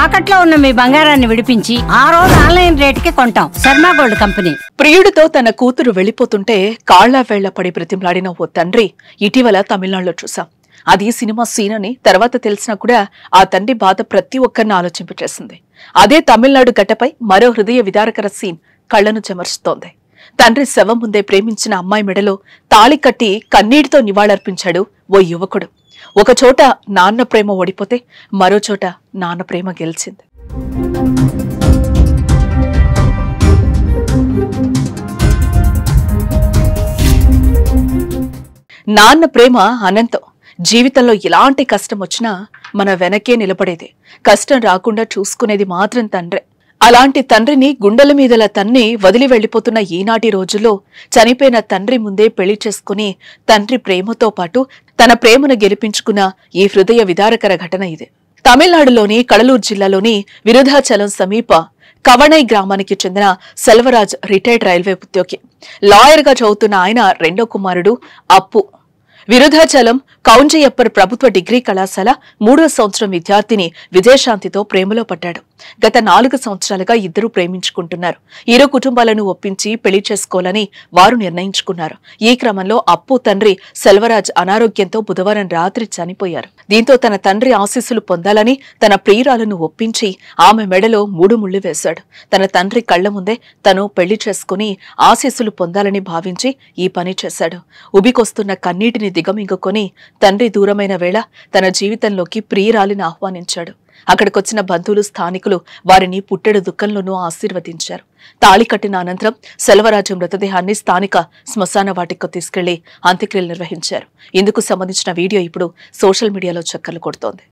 తాకట్లో ఉన్న మీ బంగారాన్ని విడిపించి ఆ రోజు ఆన్లైన్ రేటుకి కొంటాం. Sharma gold company. ప్రియుడితో తన కూతురు వెళ్లిపోతుంటే కాళ్ల వేళ్ల పడి బ్రతిమలాడిన ఓ తండ్రి ఇటీవల తమిళనాడులో చూసాం. అది సినిమా సీన్ అని తర్వాత తెలిసినా కూడా ఆ తండ్రి బాధ ప్రతి ఒక్కరిని ఆలోచింపచేసింది. అదే తమిళనాడు గడ్డపై మరో హృదయ విదారకర సీన్ కళ్లను చెమర్చుతోంది. తండ్రి శవం ముందే ప్రేమించిన అమ్మాయి మెడలో తాళి కట్టి కన్నీటితో నివాళులర్పించాడు ఓ యువకుడు. ఒక చోట నాన్న ప్రేమ ఓడిపోతే మరో చోట నాన్న ప్రేమ గెలిచింది. నాన్న ప్రేమ అనంతం. జీవితంలో ఎలాంటి కష్టం వచ్చినా మన వెనకే నిలబడేది, కష్టం రాకుండా చూసుకునేది మాత్రం తండ్రే. అలాంటి తండ్రిని గుండెల మీదల తన్ని వదిలి వెళ్లిపోతున్న ఈనాటి రోజుల్లో చనిపోయిన తండ్రి ముందే పెళ్లి చేసుకుని తండ్రి ప్రేమతో పాటు తన ప్రేమను గెలిపించుకున్న ఈ హృదయ విదారకర ఘటన ఇది. తమిళనాడులోని కడలూరు జిల్లాలోని విరుధాచలం సమీప కవణై గ్రామానికి చెందిన సెల్వరాజ్ రిటైర్డ్ రైల్వే ఉద్యోగి. లాయర్గా చదువుతున్న ఆయన రెండో కుమారుడు అప్పు. విరుధాచలం కౌంజయ్యప్పర్ ప్రభుత్వ డిగ్రీ కళాశాల 3వ సంవత్సరం విద్యార్థిని విజయశాంతితో ప్రేమలో పడ్డాడు. గత 4 సంవత్సరాలుగా ఇద్దరూ ప్రేమించుకుంటున్నారు. ఇరు కుటుంబాలను ఒప్పించి పెళ్లి చేసుకోవాలని వారు నిర్ణయించుకున్నారు. ఈ క్రమంలో అప్పు తండ్రి సెల్వరాజ్ అనారోగ్యంతో బుధవారం రాత్రి చనిపోయారు. దీంతో తన తండ్రి ఆశీస్సులు పొందాలని తన ప్రియురాలను ఒప్పించి ఆమె మెడలో 3 ముళ్లు వేశాడు. తన తండ్రి కళ్ల ముందే తను పెళ్లి చేసుకుని ఆశీస్సులు పొందాలని భావించి ఈ పని చేశాడు. ఉబికొస్తున్న కన్నీటిని దిగమింగుకొని తండ్రి దూరమైన వేళ తన జీవితంలోకి ప్రియురాలిని ఆహ్వానించాడు. అక్కడికొచ్చిన బంధువులు, స్థానికులు వారిని పుట్టెడు దుఃఖంలోనూ ఆశీర్వదించారు. తాళి కట్టిన అనంతరం సెల్వరాజు మృతదేహాన్ని స్థానిక శ్మశాన వాటికకు తీసుకెళ్లి అంత్యక్రియలు నిర్వహించారు. ఇందుకు సంబంధించిన వీడియో ఇప్పుడు సోషల్ మీడియాలో చక్కర్లు కొడుతోంది.